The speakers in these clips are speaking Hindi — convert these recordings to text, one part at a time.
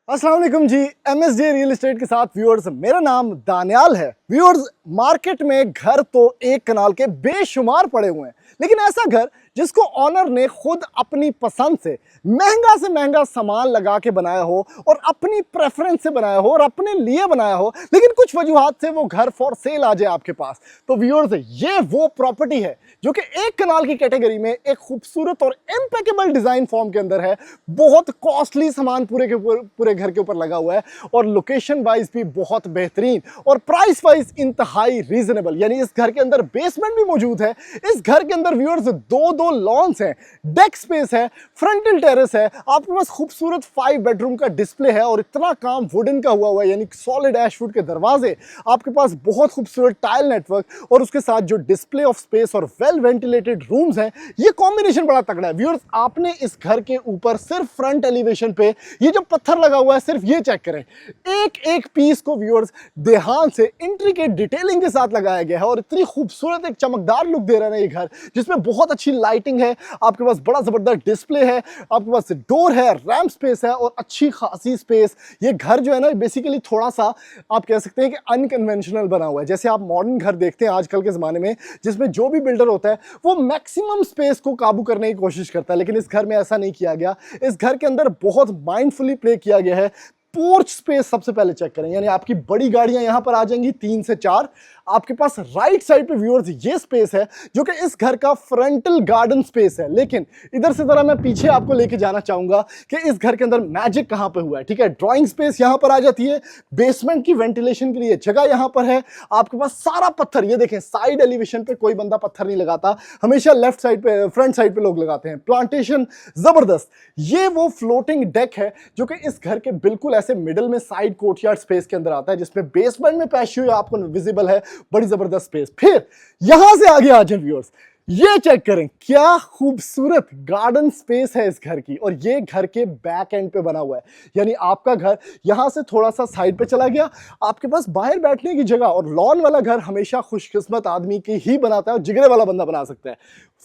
अस्सलाम वालेकुम जी। MSJ रियल एस्टेट के साथ व्यूअर्स, मेरा नाम दानियाल है। व्यूअर्स, मार्केट में घर तो एक कनाल के बेशुमार पड़े हुए हैं, लेकिन ऐसा घर जिसको ऑनर ने खुद अपनी पसंद से महंगा सामान लगा के बनाया हो और अपनी प्रेफरेंस से बनाया हो और अपने लिए बनाया हो, लेकिन कुछ वजूहात से वो घर फॉर सेल आ जाए आपके पास, तो व्यूअर्स ये वो प्रॉपर्टी है जो कि एक कनाल की कैटेगरी में एक खूबसूरत और इम्पेकेबल डिजाइन फॉर्म के अंदर है। बहुत कॉस्टली सामान पूरे घर के ऊपर लगा हुआ है और लोकेशन वाइज भी बहुत बेहतरीन और प्राइस वाइज इंतहाई रीजनेबल। यानी इस घर के अंदर बेसमेंट भी मौजूद है। इस घर के अंदर व्यूअर्स दो लॉन्स हैं, डेक स्पेस है, फ्रंटल टेरेस है, आपके पास खूबसूरत 5 बेडरूम का डिस्प्ले है और इतना काम वुडन का हुआ है, यानी सॉलिड एशवुड के दरवाजे, आपके पास बहुत खूबसूरत टाइल नेटवर्क और उसके साथ जो डिस्प्ले ऑफ स्पेस और वेल वेंटिलेटेड रूम्स हैं, ये कॉम्बिनेशन बड़ा तगड़ा है। व्यूअर्स, आपने इस घर के ऊपर सिर्फ फ्रंट एलिवेशन पे ये जो पत्थर लगा हुआ है, सिर्फ ये चेक करें, एक एक पीस को व्यूअर्स ध्यान से इंट्रिकेट डिटेलिंग के साथ लगाया गया है और इतनी खूबसूरत एक चमकदार लुक दे रहा है ये घर, जिसमें बहुत अच्छी लाइटिंग है, आपके पास बड़ा जबरदस्त डिस्प्ले है, आपके पास डोर है, रैम्प स्पेस है और अच्छी खासी स्पेस। ये घर जो है ना, बेसिकली थोड़ा सा आप कह सकते हैं कि अनकन्वेंशनल बना हुआ है। जैसे आप मॉडर्न घर देखते हैं आजकल के ज़माने में, जिसमें जो भी बिल्डर होता है वो मैक्सिमम स्पेस को काबू करने की कोशिश करता है, लेकिन इस घर में ऐसा नहीं किया गया। इस घर के अंदर बहुत माइंडफुली प्ले किया गया है। पोर्च स्पेस सबसे पहले चेक करें, यानी आपकी बड़ी गाड़ियां यहां पर आ जाएंगी 3 से 4। आपके पास राइट साइड पे व्यूअर्स ये स्पेस है जो कि इस घर का फ्रंटल गार्डन स्पेस है। लेकिन इधर से जरा मैं पीछे आपको लेके जाना चाहूंगा कि इस घर के अंदर मैजिक कहां पे हुआ है। ठीक है, ड्राइंग स्पेस यहां पर आ जाती है, बेसमेंट की वेंटिलेशन के लिए जगह यहां पर है, आपके पास सारा पत्थर, ये देखें साइड एलिवेशन पे कोई बंदा पत्थर नहीं लगाता, हमेशा लेफ्ट साइड पे, फ्रंट साइड पे लोग लगाते हैं। प्लांटेशन जबरदस्त। ये वो फ्लोटिंग डेक है जो कि इस घर के बिल्कुल ऐसे मिडिल में साइड कोर्टयार्ड स्पेस के अंदर आता है, जिसमें बेसमेंट में पैशियो आपको विजिबल है, बड़ी जबरदस्त स्पेस। फिर यहां से आगे आ जाए व्यूअर्स, ये चेक करें क्या खूबसूरत गार्डन स्पेस है इस घर की, और ये घर के बैक एंड पे बना हुआ है। यानी आपका घर यहां से थोड़ा सा साइड पे चला गया, आपके पास बाहर बैठने की जगह, और लॉन वाला घर हमेशा खुशकिस्मत आदमी की ही बनाता है और जिगरे वाला बंदा बना सकता है।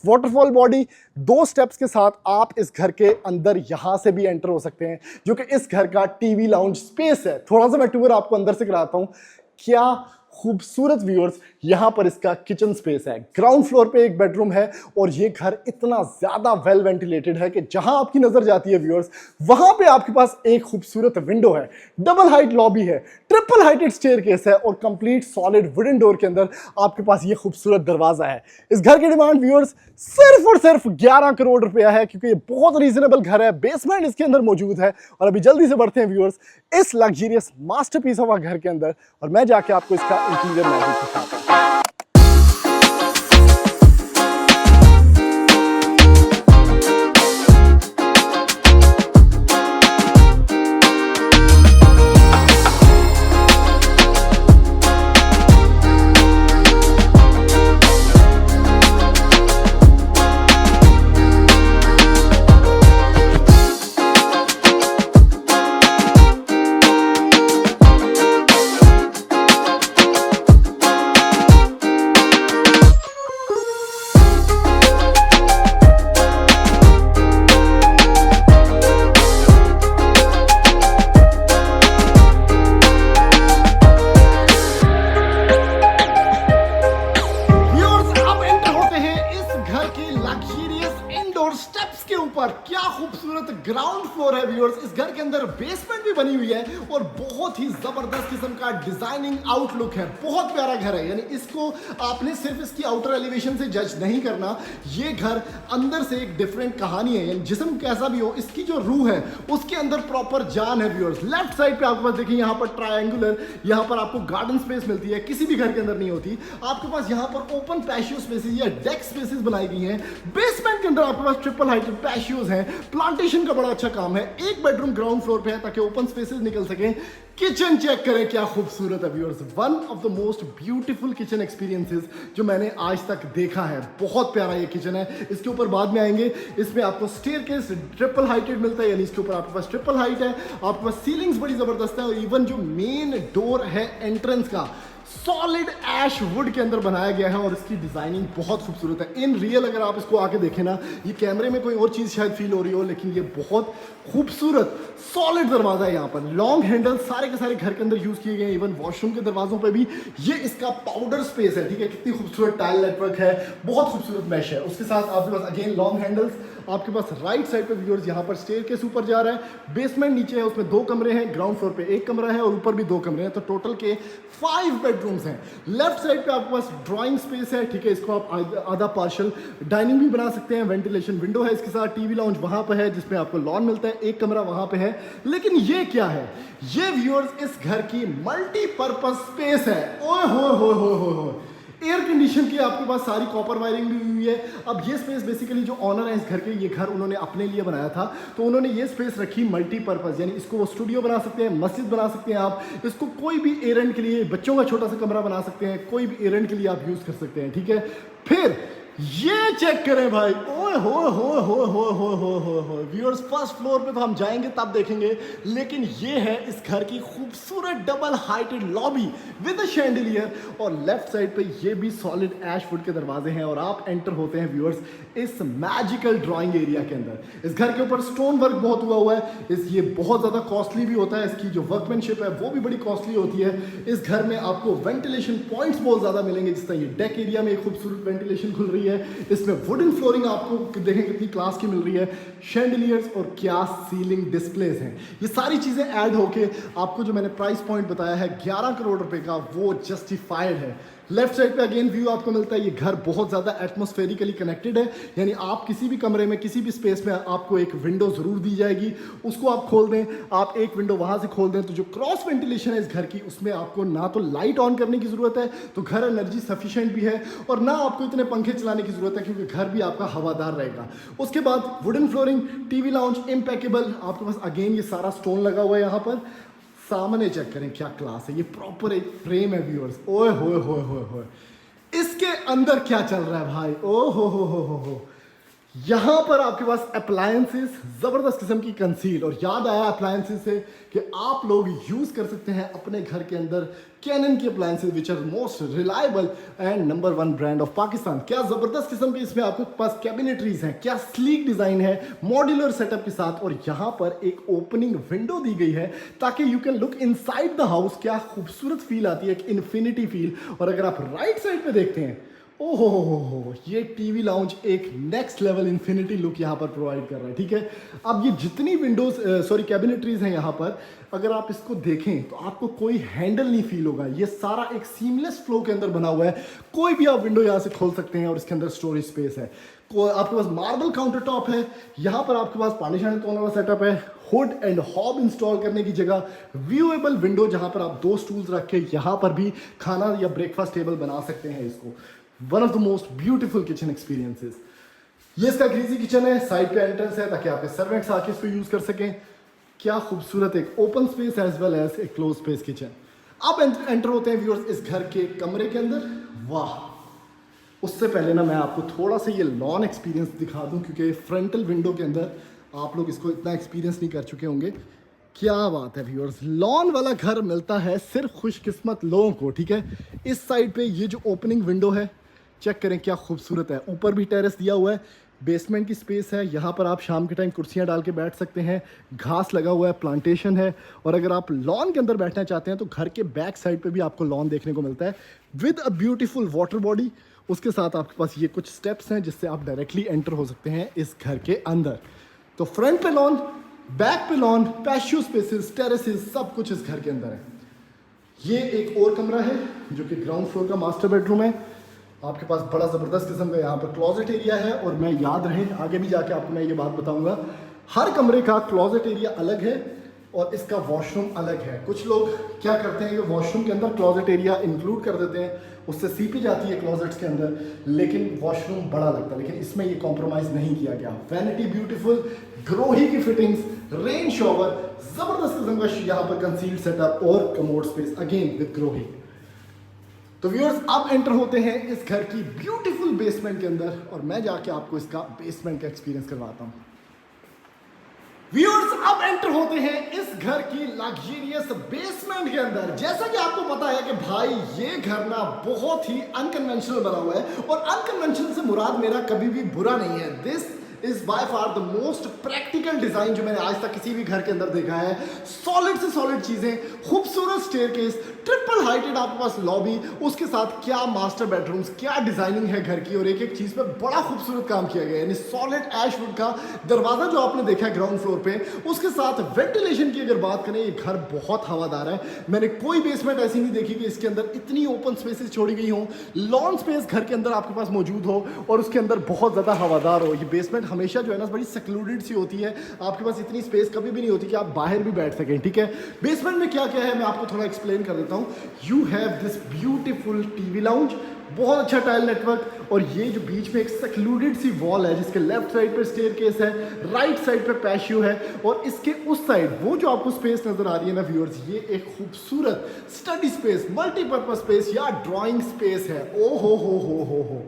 वाटरफॉल बॉडी 2 स्टेप्स के साथ आप इस घर के अंदर यहां से भी एंटर हो सकते हैं, जो कि इस घर का टीवी लाउंज स्पेस है। थोड़ा सा मैं टूर आपको अंदर से कराता हूं। क्या खूबसूरत व्यूअर्स, यहां पर इसका किचन स्पेस है, ग्राउंड फ्लोर पे एक बेडरूम है और ये घर इतना ज्यादा वेल वेंटिलेटेड है कि जहां आपकी नजर जाती है व्यूअर्स, वहां पे आपके पास एक खूबसूरत विंडो है, डबल हाइट लॉबी है, ट्रिपल हाइटेड स्टेयरकेस है और कंप्लीट सॉलिड वुडन डोर के अंदर आपके पास ये खूबसूरत दरवाजा है। इस घर की डिमांड व्यूअर्स सिर्फ और सिर्फ 11 करोड़ रुपया है, क्योंकि ये बहुत रीजनेबल घर है, बेसमेंट इसके अंदर मौजूद है। और अभी जल्दी से बढ़ते हैं व्यूअर्स इस लग्जरियस मास्टरपीस ऑफ घर के अंदर, और मैं जाके आपको इसका इंटीरियर मैजिक दिखाता हूं। क्या खूबसूरत ग्राउंड फ्लोर है व्यूअर्स। इस घर के अंदर बेसमेंट भी बनी हुई है और बहुत ही जबरदस्त किस्म का डिजाइनिंग आउटलुक है। बहुत प्यारा घर है, यानी इसको आपने सिर्फ इसकी आउटर एलिवेशन से जज नहीं करना, ये घर अंदर से एक डिफरेंट कहानी है। यानी जिस्म कैसा भी हो, इसकी जो रूह है उसके अंदर प्रॉपर जान है व्यूअर्स। लेफ्ट साइड पे आपके पास देखिए, यहाँ पर ट्रायंगुलर, यहाँ पर आपको गार्डन स्पेस मिलती है, किसी भी घर के अंदर नहीं होती। आपके पास यहाँ पर ओपन पैशियो स्पेसेस या डेक स्पेसेस बनाई गई हैं। बेसमेंट के अंदर आपके पास ट्रिपल हाइटेड पैशियोज हैं। प्लांटेशन का बड़ा अच्छा काम है। एक बेडरूम ग्राउंड फ्लोर पे है ताकि ओपन स्पेसेस निकल सके। किचन चेक करें क्या खूबसूरत है viewers. One of the most beautiful kitchen experiences जो मैंने आज तक देखा है। बहुत प्यारा ये किचन है, इसके ऊपर बाद में आएंगे। इसमें आपको स्टेयरकेस ट्रिपल हाइटेड मिलता है, यानी इसके ऊपर आपके पास ट्रिपल हाइट है। आपके पास सीलिंग्स बड़ी जबरदस्त है और इवन जो मेन डोर है एंट्रेंस का, सॉलिड ऐश वुड के अंदर बनाया गया है और इसकी डिजाइनिंग बहुत खूबसूरत है। इन रियल अगर आप इसको आके देखें ना, ये कैमरे में कोई और चीज़ शायद फील हो रही हो, लेकिन ये बहुत खूबसूरत सॉलिड दरवाजा है। यहाँ पर लॉन्ग हैंडल सारे के सारे घर के अंदर यूज किए गए हैं, इवन वॉशरूम के दरवाजों पे भी ये इसका पाउडर स्पेस है, ठीक है। कितनी खूबसूरत टाइल नेटवर्क है, बहुत खूबसूरत मैश है। उसके साथ आपके पास अगेन लॉन्ग हैंडल्स, आपके पास राइट साइड पे व्यूअर्स यहाँ पर स्टेयरकेस ऊपर जा रहा है, बेसमेंट नीचे है, उसमें 2 कमरे हैं, ग्राउंड फ्लोर पे 1 कमरा है और ऊपर भी 2 कमरे हैं, तो टोटल के 5 बेडरूम्स हैं। लेफ्ट साइड पे आपके पास ड्राइंग स्पेस है, ठीक है। इसको आप आधा पार्शल डाइनिंग भी बना सकते हैं, वेंटिलेशन विंडो है इसके साथ, टीवी लाउंज वहां पर है जिसमें आपको लॉन मिलता है, 1 कमरा वहां पे है। लेकिन ये क्या है, ये व्यूअर्स इस घर की मल्टीपर्पज स्पेस है। ओए हो एयर कंडीशन की आपके पास सारी कॉपर वायरिंग भी हुई है। अब ये स्पेस बेसिकली जो ऑनर है इस घर के, ये घर उन्होंने अपने लिए बनाया था, तो उन्होंने ये स्पेस रखी मल्टीपर्पज, यानी इसको वो स्टूडियो बना सकते हैं, मस्जिद बना सकते हैं आप इसको, कोई भी एरेंट के लिए, बच्चों का छोटा सा कमरा बना सकते हैं, कोई भी एरेंट के लिए आप यूज कर सकते हैं, ठीक है। फिर ये चेक करें भाई, ओए हो व्यूअर्स, फर्स्ट फ्लोर पे तो हम जाएंगे तब देखेंगे, लेकिन ये है इस घर की खूबसूरत double heighted lobby with a chandelier, और लेफ्ट साइड पे ये भी सॉलिड ऐश वुड के दरवाजे हैं, और आप एंटर होते हैं व्यूअर्स इस मैजिकल ड्राइंग एरिया के अंदर। इस घर के ऊपर स्टोन वर्क बहुत हुआ है, ये बहुत ज़्यादा कॉस्टली भी होता है, इसकी जो वर्कमैनशिप है वो भी बड़ी कॉस्टली होती है। इस घर में आपको वेंटिलेशन पॉइंट्स बहुत ज़्यादा मिलेंगे, जिस तरह ये डेक एरिया में एक खूबसूरत वेंटिलेशन खुल रही है, इसमें वुडन फ्लोरिंग आपको देखें कितनी क्लास की मिल रही है, शैंडिलियर्स और क्या सीलिंग डिस्प्लेस हैं। ये सारी चीजें ऐड होके आपको जो मैंने प्राइस पॉइंट बताया है 11 करोड़ रुपए का, वो जस्टिफाइड है। लेफ्ट साइड पे अगेन व्यू आपको मिलता है, ये घर बहुत ज़्यादा एटमॉस्फेरिकली कनेक्टेड है, यानी आप किसी भी कमरे में किसी भी स्पेस में आपको एक विंडो ज़रूर दी जाएगी, उसको आप खोल दें, आप एक विंडो वहाँ से खोल दें तो जो क्रॉस वेंटिलेशन है इस घर की, उसमें आपको ना तो लाइट ऑन करने की ज़रूरत है, तो घर एनर्जी सफिशिएंट भी है, और ना आपको इतने पंखे चलाने की ज़रूरत है क्योंकि घर भी आपका हवादार रहेगा। उसके बाद wooden flooring, TV lounge impeccable, आपके पास अगेन ये सारा स्टोन लगा हुआ है। यहाँ पर सामने चेक करें क्या क्लास है, ये प्रॉपर एक फ्रेम है व्यूअर्स। ओए होए इसके अंदर क्या चल रहा है भाई, ओ हो। यहां पर आपके पास अप्लायंसेस, जबरदस्त किस्म की कंसील, और याद आया अप्लायंसेस से कि आप लोग यूज कर सकते हैं अपने घर के अंदर कैनन की appliances which are most reliable and number 1 brand of Pakistan. क्या जबरदस्त किस्म के इसमें आपके पास कैबिनेटरीज हैं, क्या स्लीक डिजाइन है मॉड्यूलर सेटअप के साथ, और यहां पर एक ओपनिंग विंडो दी गई है ताकि you can look inside the house. क्या खूबसूरत फील आती है, एक इन्फिनिटी फील। और अगर आप राइट साइड पे देखते हैं, ओहो, ये टीवी लाउंज एक नेक्स्ट लेवल इन्फिनिटी लुक यहाँ पर प्रोवाइड कर रहा है, ठीक है। अब ये जितनी विंडोज कैबिनेटरीज हैं यहाँ पर, अगर आप इसको देखें तो आपको कोई हैंडल नहीं फील होगा, ये सारा एक सीमलेस फ्लो के अंदर बना हुआ है। कोई भी आप विंडो यहाँ से खोल सकते हैं और इसके अंदर स्टोरेज स्पेस है। आपके पास मार्बल काउंटर टॉप है, यहाँ पर आपके पास पानी शानी तोड़ने वाला सेटअप है, हुड एंड हॉब इंस्टॉल करने की जगह, व्यूएबल विंडो जहाँ पर आप 2 स्टूल्स रख के यहाँ पर भी खाना या ब्रेकफास्ट टेबल बना सकते हैं इसको। One of the most beautiful kitchen experiences. ये इसका ग्रीजी किचन है, साइड पे एंट्रेंस है ताकि आपके सर्वेंट्स आके इसको यूज कर सकें। क्या खूबसूरत एक open space as well as एक क्लोज स्पेस किचन। अब एंटर होते हैं व्यूअर्स इस घर के कमरे के अंदर। वाह, उससे पहले ना मैं आपको थोड़ा सा ये लॉन एक्सपीरियंस दिखा दूं, क्योंकि फ्रंटल विंडो के अंदर आप लोग इसको इतना एक्सपीरियंस नहीं कर चुके होंगे। क्या बात है व्यूअर्स, लॉन वाला घर मिलता है सिर्फ खुशकिस्मत लोगों को, ठीक है। इस साइड पे ये जो ओपनिंग विंडो है, चेक करें क्या खूबसूरत है। ऊपर भी टेरेस दिया हुआ है, बेसमेंट की स्पेस है, यहाँ पर आप शाम के टाइम कुर्सियाँ डाल के बैठ सकते हैं, घास लगा हुआ है, प्लांटेशन है। और अगर आप लॉन के अंदर बैठना चाहते हैं तो घर के बैक साइड पे भी आपको लॉन देखने को मिलता है with a beautiful water body. उसके साथ आपके पास ये कुछ स्टेप्स हैं जिससे आप डायरेक्टली एंटर हो सकते हैं इस घर के अंदर। तो फ्रंट पे लॉन, बैक पे लॉन, पैशियो स्पेसेस, टेरेसेस, सब कुछ इस घर के अंदर है। ये एक और कमरा है जो कि ग्राउंड फ्लोर का मास्टर बेडरूम है। आपके पास बड़ा ज़बरदस्त किस्म का यहाँ पर क्लॉजेट एरिया है, और मैं याद रहे आगे भी जाके आपको मैं ये बात बताऊंगा, हर कमरे का क्लॉजेट एरिया अलग है और इसका वॉशरूम अलग है। कुछ लोग क्या करते हैं कि वॉशरूम के अंदर क्लॉजेट एरिया इंक्लूड कर देते हैं, उससे सीपी जाती है क्लॉजेट्स के अंदर, लेकिन वॉशरूम बड़ा लगता है। लेकिन इसमें ये कॉम्प्रोमाइज़ नहीं किया गया। वैनिटी ब्यूटीफुल, ग्रोही की फिटिंग्स, रेन शॉवर, ज़बरदस्त किस्म का यहाँ पर कंसील्ड सेटअप और कमोड स्पेस अगेन विद ग्रोही। तो व्यूअर्स अब एंटर होते हैं इस घर की ब्यूटीफुल बेसमेंट के अंदर, और मैं जाके आपको इसका बेसमेंट का एक्सपीरियंस करवाता हूँ। व्यूअर्स अब एंटर होते हैं इस घर की लग्जरियस बेसमेंट के अंदर। जैसा कि आपको पता है कि भाई ये घर ना बहुत ही अनकन्वेंशनल बना हुआ है, और अनकन्वेंशनल से मुराद मेरा कभी भी बुरा नहीं है। This is by far the most practical design जो मैंने आज तक किसी भी घर के अंदर देखा है। सॉलिड से सॉलिड चीजें, खूबसूरत स्टेयरकेस, ट्रिपल हाइटेड आपके पास लॉबी, उसके साथ क्या मास्टर बेडरूम्स, क्या डिजाइनिंग है घर की, और एक एक चीज पे बड़ा खूबसूरत काम किया गया है। यानी सॉलिड ऐशवुड का दरवाजा जो आपने देखा है ग्राउंड फ्लोर पे, उसके साथ वेंटिलेशन की अगर बात करें, ये घर बहुत हवादार है। मैंने कोई बेसमेंट ऐसी नहीं देखी कि इसके अंदर इतनी ओपन स्पेसेस छोड़ी गई हो, लॉन स्पेस घर के अंदर आपके पास मौजूद हो, और उसके अंदर बहुत ज्यादा हवादार हो। ये बेसमेंट हमेशा जो है ना बड़ी सेक्लूडेड सी होती है, आपके पास इतनी स्पेस कभी भी नहीं होती कि आप बाहर भी बैठ सकें। ठीक है, बेसमेंट में क्या क्या है मैं आपको थोड़ा एक्सप्लेन कर देता हूँ। You have this beautiful TV lounge, बहुत अच्छा टाइल नेटवर्क, और ये जो बीच में एक सेक्लूडेड सी वॉल है जिसके लेफ्ट साइड पर स्टेयरकेस है, राइट साइड पे पैशियो है, और इसके उस साइड वो जो आपको स्पेस नजर आ रही है ना व्यूअर्स, ये एक खूबसूरत स्टडी स्पेस, मल्टीपर्पज स्पेस या ड्राइंग स्पेस है। ओ हो,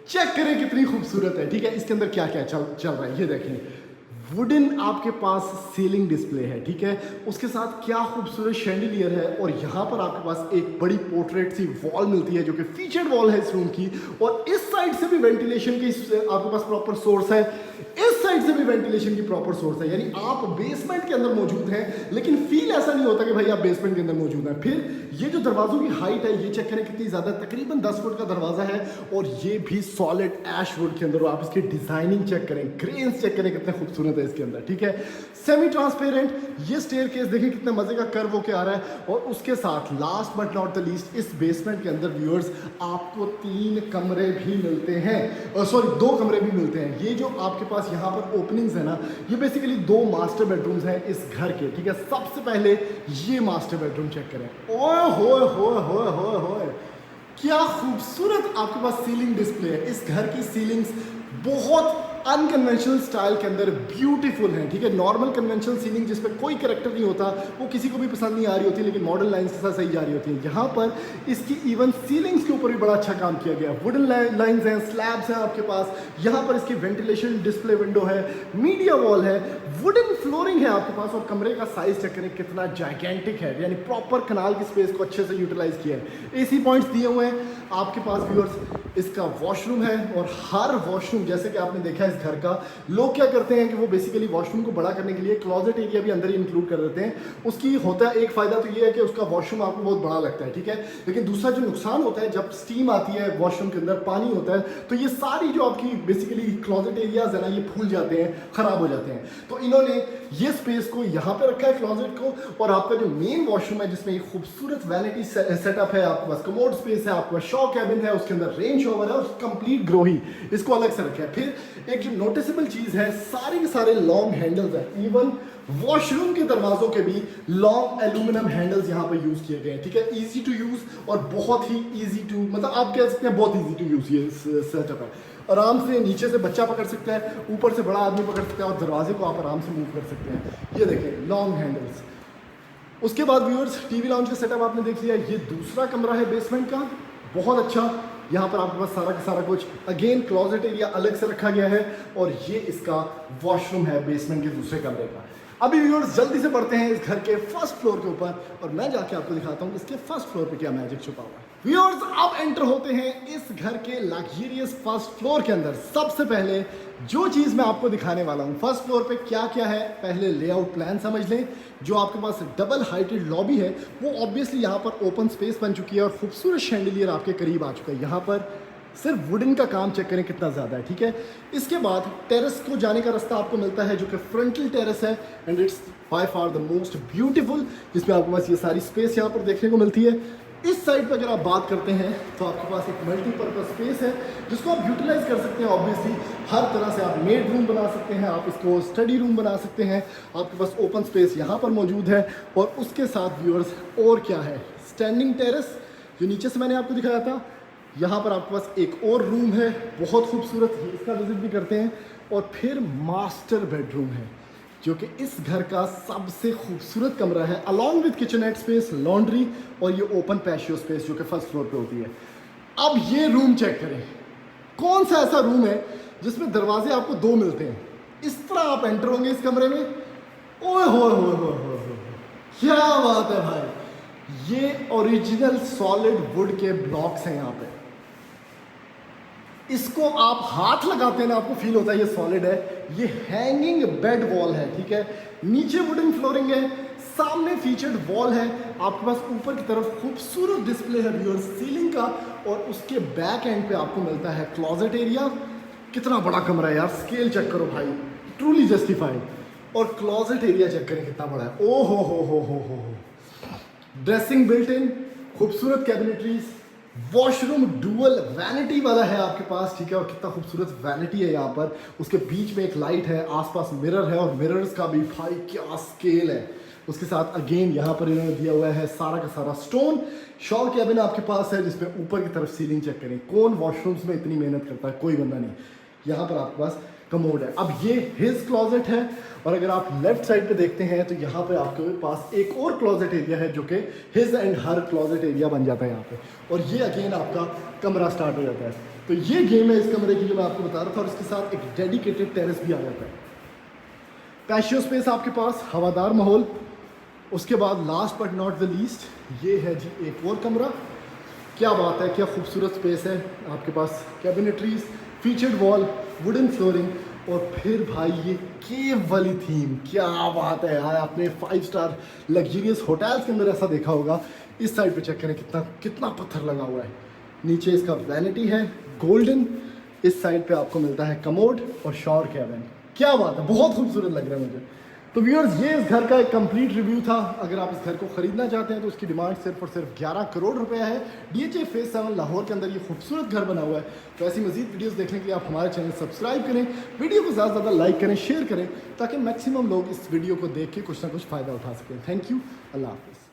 चेक करें कितनी खूबसूरत है। ठीक है, इसके अंदर क्या क्या चल रहा है ये देखें। वुडन आपके पास सीलिंग डिस्प्ले है, ठीक है, उसके साथ क्या खूबसूरत शैंडिलियर है, और यहाँ पर आपके पास एक बड़ी पोर्ट्रेट सी वॉल मिलती है जो कि फीचर्ड वॉल है इस रूम की, और इस साइड से भी वेंटिलेशन की आपके पास प्रॉपर सोर्स है, इस साइड से भी वेंटिलेशन की प्रॉपर सोर्स है। यानी आप बेसमेंट के अंदर मौजूद हैं, लेकिन फील ऐसा नहीं होता कि भाई आप बेसमेंट के अंदर मौजूद हैं। फिर ये जो दरवाजों की हाइट है ये चेक करें कितनी ज्यादा, तकरीबन 10 फुट का दरवाजा है, और ये भी सॉलिड ऐश वुड के अंदर। आप इसकी डिजाइनिंग चेक करें, ग्रेन्स चेक करें कितने खूबसूरत है इसके अंदर। ठीक है, सेमी ट्रांसपेरेंट ये स्टेयरकेस देखिए कितने मजे का कर्व होके आ रहा है, और उसके साथ last but not the least, इस बेसमेंट के अंदर व्यूअर्स आपको 3 कमरे भी मिलते हैं, सॉरी 2 कमरे भी मिलते हैं। ये जो आपके पास यहाँ पर ओपनिंग्स है ना, ये बेसिकली 2 मास्टर बेडरूम्स हैं इस घर के। ठीक है, सबसे पहले ये मास्टर बेडरूम चेक करें। ओए होए, क्या खूबसूरत आपके पास सीलिंग डिस्प्ले है। इस घर की सीलिंग्स बहुत अनकन्वेंशनल स्टाइल के अंदर ब्यूटीफुल है। ठीक है, नॉर्मल कन्वेंशनल सीलिंग जिसपे कोई कैरेक्टर नहीं होता वो किसी को भी पसंद नहीं आ रही होती, लेकिन मॉडर्न लाइंस के साथ सही जा रही होती है। यहाँ पर इसकी इवन सीलिंग्स के ऊपर भी बड़ा अच्छा काम किया गया। वुडन लाइंस हैं, स्लैब्स हैं आपके पास, यहाँ पर इसकी वेंटिलेशन डिस्प्ले विंडो है, मीडिया वॉल है, वुडन फ्लोरिंग है आपके पास, और कमरे का साइज चेक करें कितना जाइगेंटिक है। यानी प्रॉपर कनाल की स्पेस को अच्छे से यूटिलाइज किया है। एसी पॉइंट्स दिए हुए हैं आपके पास व्यूअर्स। इसका वॉशरूम है, और हर वॉशरूम जैसे कि आपने देखा है इस घर का, लोग क्या करते हैं कि वो बेसिकली वॉशरूम को बड़ा करने के लिए क्लोजेट एरिया भी अंदर ही इंक्लूड कर देते हैं। उसकी होता है एक फायदा तो ये है कि उसका वॉशरूम आपको बहुत बड़ा लगता है। ठीक है, लेकिन दूसरा जो नुकसान होता है जब स्टीम आती है वॉशरूम के अंदर, पानी होता है, तो ये सारी जो आपकी बेसिकली क्लोजेट एरियाज है ना ये फूल जाते हैं, खराब हो जाते हैं। तो इन्होंने ये स्पेस को यहाँ पे रखा है क्लोजेट को, और आपका जो मेन वॉशरूम है जिसमें एक खूबसूरत वैनिटी सेटअप है, आपके पास कमोड स्पेस है, आपके पास शॉ कैबिन है, उसके अंदर रेन शॉवर है, और कंप्लीट ग्रोही इसको अलग से रखा है। फिर एक जो नोटिसेबल चीज है, सारे के सारे लॉन्ग हैंडल्स हैं, इवन वॉशरूम के दरवाजों के भी लॉन्ग एल्यूमिनियम हैंडल्स यहाँ पे यूज किए गए हैं। ठीक है, इजी टू यूज और बहुत ही इजी टू, मतलब आप कह सकते हैं बहुत इजी टू यूज ये सेटअप है। आराम से नीचे से बच्चा पकड़ सकता है, ऊपर से बड़ा आदमी पकड़ सकता है, और दरवाजे को आप आराम से मूव कर सकते हैं। ये देखें लॉन्ग हैंडल्स। उसके बाद व्यूअर्स टीवी लाउंज का सेटअप आपने देख लिया। ये दूसरा कमरा है बेसमेंट का, बहुत अच्छा। यहाँ पर आपके पास सारा का सारा कुछ अगेन क्लोजेट एरिया अलग से रखा गया है, और ये इसका वॉशरूम है बेसमेंट के दूसरे कमरे का। अभी व्यूअर्स जल्दी से बढ़ते हैं इस घर के फर्स्ट फ्लोर के ऊपर, और मैं जाके आपको दिखाता हूँ इसके फर्स्ट फ्लोर पे क्या मैजिक छुपा हुआ है। व्यूअर्स अब एंटर होते हैं इस घर के लग्जरियस फर्स्ट फ्लोर के अंदर। सबसे पहले जो चीज़ मैं आपको दिखाने वाला हूँ, फर्स्ट फ्लोर पे क्या क्या है, पहले लेआउट प्लान समझ लें। जो आपके पास डबल हाइटेड लॉबी है वो ऑब्वियसली यहाँ पर ओपन स्पेस बन चुकी है, और खूबसूरत शैंडिलियर आपके करीब आ चुका है। यहाँ पर सिर्फ वुडन का काम चेक करें कितना ज़्यादा है। ठीक है, इसके बाद टेरेस को जाने का रास्ता आपको मिलता है जो कि फ्रंटल टेरेस है, and it's by far the most beautiful, जिसमें आपके पास ये सारी स्पेस यहाँ पर देखने को मिलती है। इस साइड पर अगर आप बात करते हैं तो आपके पास एक मल्टीपर्पज स्पेस है जिसको आप यूटिलाइज कर सकते हैं। ऑब्वियसली हर तरह से आप मेड रूम बना सकते हैं, आप इसको स्टडी रूम बना सकते हैं। आपके पास ओपन स्पेस यहाँ पर मौजूद है, और उसके साथ व्यूअर्स और क्या है, स्टैंडिंग टेरेस जो नीचे से मैंने आपको दिखाया था। यहाँ पर आपके पास एक और रूम है बहुत खूबसूरत, इसका विजिट भी करते हैं। और फिर मास्टर बेडरूम है जो कि इस घर का सबसे खूबसूरत कमरा है, अलॉन्ग विद किचनएट स्पेस, लॉन्ड्री, और ये ओपन पैशियो स्पेस जो कि फर्स्ट फ्लोर पे होती है। अब ये रूम चेक करें, कौन सा ऐसा रूम है जिसमें दरवाजे आपको 2 मिलते हैं। इस तरह आप एंटर होंगे इस कमरे में, ओए होए, क्या बात है भाई। ये ओरिजिनल सॉलिड वुड के ब्लॉक्स हैं यहाँ पे। इसको आप हाथ लगाते हैं ना, आपको फील होता है ये सॉलिड है। ये हैंगिंग बेड वॉल है, ठीक है। नीचे वुडन फ्लोरिंग है, सामने फीचर्ड वॉल है। आपके पास ऊपर की तरफ खूबसूरत डिस्प्ले है व्यूअर्स सीलिंग का, और उसके बैक एंड पे आपको मिलता है क्लॉजेट एरिया। कितना बड़ा कमरा है यार, स्केल चेक करो भाई, ट्रूली जस्टिफाइड। और क्लॉजेट एरिया चेक करें कितना बड़ा है। ओ हो। ड्रेसिंग बिल्ट इन, खूबसूरत कैबिनेटरीज, वॉशरूम डुअल वैनिटी वाला है आपके पास, ठीक है। और कितना खूबसूरत वैनिटी है यहाँ पर। उसके बीच में एक लाइट है, आसपास मिरर है, और मिरर्स का भी भाई क्या स्केल है। उसके साथ अगेन यहाँ पर इन्होंने दिया हुआ है सारा का सारा स्टोन। शॉवर कैबिन आपके पास है, जिसमें ऊपर की तरफ सीलिंग चेक करें। कौन वॉशरूम्स में इतनी मेहनत करता है, कोई बंदा नहीं। यहाँ पर आपके पास कमोड है। अब ये हिज क्लॉजेट है, और अगर आप लेफ्ट साइड पे देखते हैं तो यहाँ पे आपके पास एक और क्लॉजेट एरिया है, जो कि his and her closet area बन जाता है यहाँ पे। और ये अगेन आपका कमरा स्टार्ट हो जाता है। तो ये गेम है इस कमरे की जो मैं आपको बता रहा था, और इसके साथ एक डेडिकेटेड टेरेस भी आ जाता है। पैशियो स्पेस आपके पास, हवादार माहौल। उसके बाद last but not the least ये है जी एक और कमरा। क्या बात है, क्या खूबसूरत स्पेस है आपके पास। कैबिनेटरीज, फीचर्ड वॉल, वुडन फ्लोरिंग, और फिर भाई ये केव वाली थीम। क्या बात है यार, आपने 5 स्टार लग्जरियस होटल्स के अंदर ऐसा देखा होगा। इस साइड पे चेक करें कितना कितना पत्थर लगा हुआ है। नीचे इसका वैनिटी है गोल्डन। इस साइड पे आपको मिलता है कमोड और शॉवर कैबिन। क्या बात है, बहुत खूबसूरत लग रहा है मुझे। तो व्यूअर्स, ये इस घर का एक कंप्लीट रिव्यू था। अगर आप इस घर को खरीदना चाहते हैं तो उसकी डिमांड सिर्फ और सिर्फ 11 करोड़ रुपए है। DHA फेज 7 लाहौर के अंदर ये खूबसूरत घर बना हुआ है। तो ऐसी मजीद वीडियोस देखने के लिए आप हमारे चैनल सब्सक्राइब करें, वीडियो को ज़्यादा से ज़्यादा लाइक करें, शेयर करें, ताकि मैक्सिमम लोग इस वीडियो को देख के कुछ ना कुछ फ़ायदा उठा सकें। थैंक यू, अल्लाह हाफिज़।